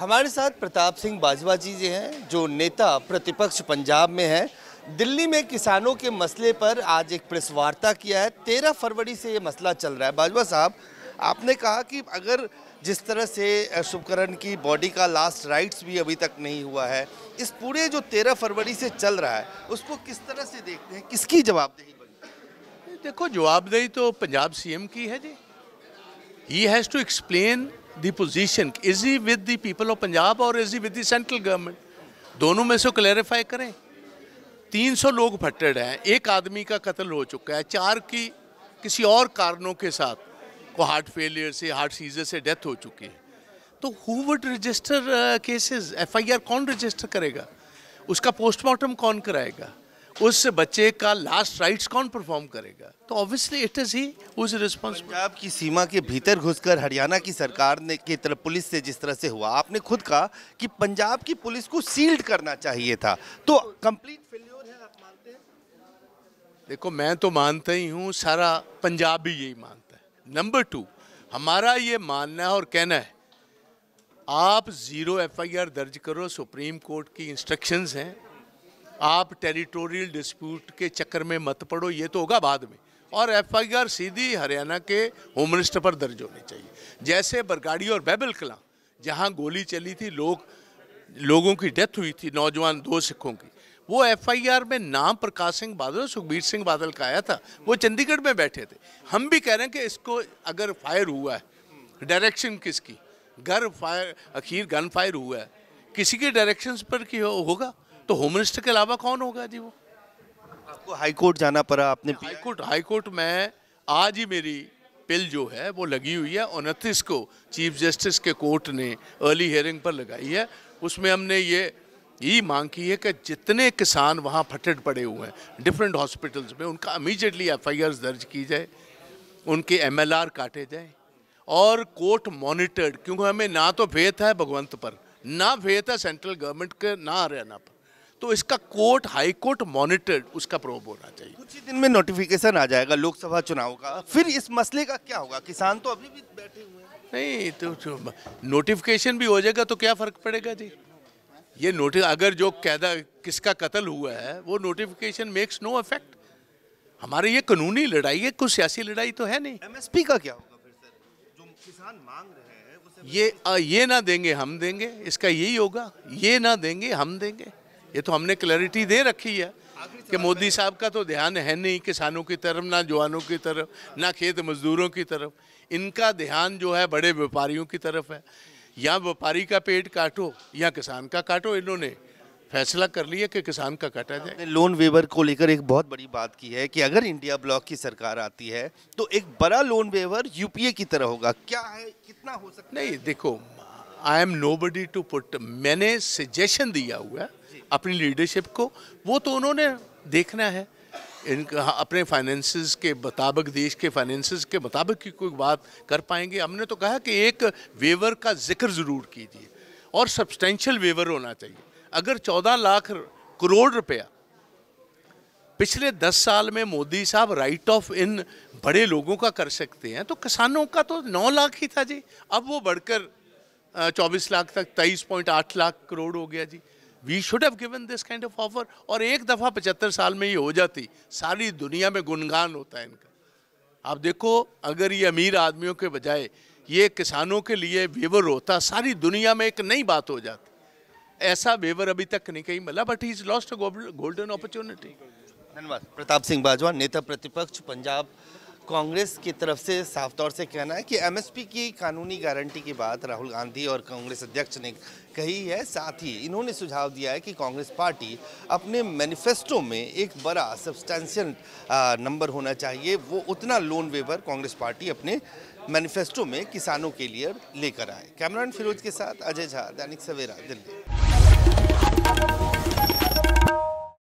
हमारे साथ प्रताप सिंह बाजवा जी हैं जो नेता प्रतिपक्ष पंजाब में हैं। दिल्ली में किसानों के मसले पर आज एक प्रेस वार्ता किया है। 13 फरवरी से ये मसला चल रहा है। बाजवा साहब, आपने कहा कि अगर जिस तरह से शुभकरण की बॉडी का लास्ट राइट्स भी अभी तक नहीं हुआ है, इस पूरे जो 13 फरवरी से चल रहा है उसको किस तरह से देखते हैं, किसकी जवाबदेही बनती है? देखो, जवाबदेही तो पंजाब सीएम की है जी। He has to explain the position, is he with the people of Punjab और is he with the central government, दोनों में से क्लैरिफाई करें। 300 लोग फटेड हैं, एक आदमी का कत्ल हो चुका है, 4 की किसी और कारणों के साथ को हार्ट फेलियर से, हार्ट सीजर से डेथ हो चुकी है। तो who would register cases? FIR कौन रजिस्टर करेगा? उसका पोस्टमार्टम कौन कराएगा? उस बच्चे का लास्ट राइट्स कौन परफॉर्म करेगा? तो obviously it is he who is responsible. Punjab की सीमा के भीतर घुसकर हरियाणा की सरकार ने की तरफ पुलिस से जिस तरह से हुआ, आपने खुद कहा कि पंजाब की पुलिस को सील्ड करना चाहिए था, तो कंप्लीट फेल्योर है, आप मानते हैं? देखो, मैं तो मानता ही हूँ, सारा पंजाब भी यही मानता है। नंबर 2, हमारा ये मानना है और कहना है, आप 0 एफआईआर दर्ज करो, सुप्रीम कोर्ट की इंस्ट्रक्शंस हैं। आप टेरिटोरियल डिस्प्यूट के चक्कर में मत पड़ो, ये तो होगा बाद में। और एफआईआर सीधी हरियाणा के होम मिनिस्टर पर दर्ज होनी चाहिए। जैसे बरगाड़ी और बैबल कलां, जहां गोली चली थी, लोगों की डेथ हुई थी, नौजवान 2 सिखों की, वो एफआईआर में नाम प्रकाश सिंह बादल, सुखबीर सिंह बादल का आया था। वो चंडीगढ़ में बैठे थे। हम भी कह रहे हैं कि इसको अगर फायर हुआ है, डायरेक्शन किसकी? गन फायर हुआ है, किसी के डायरेक्शन पर की होगा, तो होम मिनिस्टर के अलावा कौन होगा जी? वो आपको हाई कोर्ट जाना पड़ा, आपने हाई कोर्ट में आज ही मेरी पिल जो है वो लगी हुई है। 29 को चीफ जस्टिस के कोर्ट ने अर्ली हियरिंग पर लगाई है। उसमें हमने यही मांग की है कि जितने किसान वहाँ फटेड पड़े हुए हैं डिफरेंट हॉस्पिटल्स में, उनका इमीडिएटली एफआईआर दर्ज की जाए, उनके एमएलआर काटे जाए और कोर्ट मॉनिटर्ड, क्योंकि हमें ना तो फेथ है भगवंत पर, ना फेथ है सेंट्रल गवर्नमेंट के, ना हरियाणा पर। तो इसका कोर्ट, हाई कोर्ट मॉनिटर्ड, उसका प्रोब होना चाहिए। कुछ ही दिन में नोटिफिकेशन आ जाएगा लोकसभा चुनाव का, फिर इस मसले का क्या होगा? किसान तो अभी भी बैठे हुए हैं। नहीं तो नोटिफिकेशन भी हो जाएगा तो क्या फर्क पड़ेगा जी? ये अगर जो कैदा किसका कत्ल हुआ है, वो नोटिफिकेशन मेक्स नो इफेक्ट। हमारी ये कानूनी लड़ाई है, कुछ सियासी लड़ाई तो है नहीं। एमएसपी का क्या होगा फिर सर? जो किसान मांग रहे हैं ये ना देंगे हम देंगे, इसका यही होगा। ये ना देंगे हम देंगे, ये तो हमने क्लैरिटी दे रखी है कि मोदी साहब का तो ध्यान है नहीं किसानों की तरफ, ना जवानों की तरफ, ना खेत मजदूरों की तरफ। इनका ध्यान जो है बड़े व्यापारियों की तरफ है। या व्यापारी का पेट काटो या किसान का काटो। इन्होंने फैसला कर लिया कि किसान का काटा जाए। लोन वेवर को लेकर एक बहुत बड़ी बात की है कि अगर इंडिया ब्लॉक की सरकार आती है तो एक बड़ा लोन वेवर यूपीए की तरह होगा। क्या है, कितना हो सकता है? नहीं, देखो, I am nobody to put, मैंने सजेशन दिया हुआ है अपनी लीडरशिप को, वो तो उन्होंने देखना है। इनका अपने फाइनेंसेस के मुताबिक, देश के फाइनेंसेस के मुताबिक की कोई बात कर पाएंगे। हमने तो कहा कि एक वेवर का जिक्र ज़रूर कीजिए और सब्सटेंशियल वेवर होना चाहिए। अगर 14 लाख करोड़ रुपया पिछले 10 साल में मोदी साहब राइट ऑफ इन बड़े लोगों का कर सकते हैं, तो किसानों का तो 9 लाख ही था जी। अब वो बढ़कर 24 लाख तक 23.8 लाख करोड़ हो गया जी। We should have given this kind of offer. और एक दफ़ा 75 साल में ये हो जाती, सारी दुनिया में गुणगान होता है इनका। आप देखो, अगर ये अमीर आदमियों के बजाय ये किसानों के लिए वेवर होता, सारी दुनिया में एक नई बात हो जाती। ऐसा वेवर अभी तक नहीं कहीं मिला, but he is lost a golden opportunity. धन्यवाद। प्रताप सिंह बाजवा, नेता प्रतिपक्ष पंजाब कांग्रेस की तरफ से साफ तौर से कहना है कि एमएसपी की कानूनी गारंटी की बात राहुल गांधी और कांग्रेस अध्यक्ष ने कही है। साथ ही इन्होंने सुझाव दिया है कि कांग्रेस पार्टी अपने मैनिफेस्टो में एक बड़ा सब्सटेंशियल नंबर होना चाहिए। वो उतना लोन वेवर कांग्रेस पार्टी अपने मैनिफेस्टो में किसानों के लिए लेकर आए। कैमरामैन फिरोज के साथ अजय झा, दैनिक सवेरा, दिल्ली।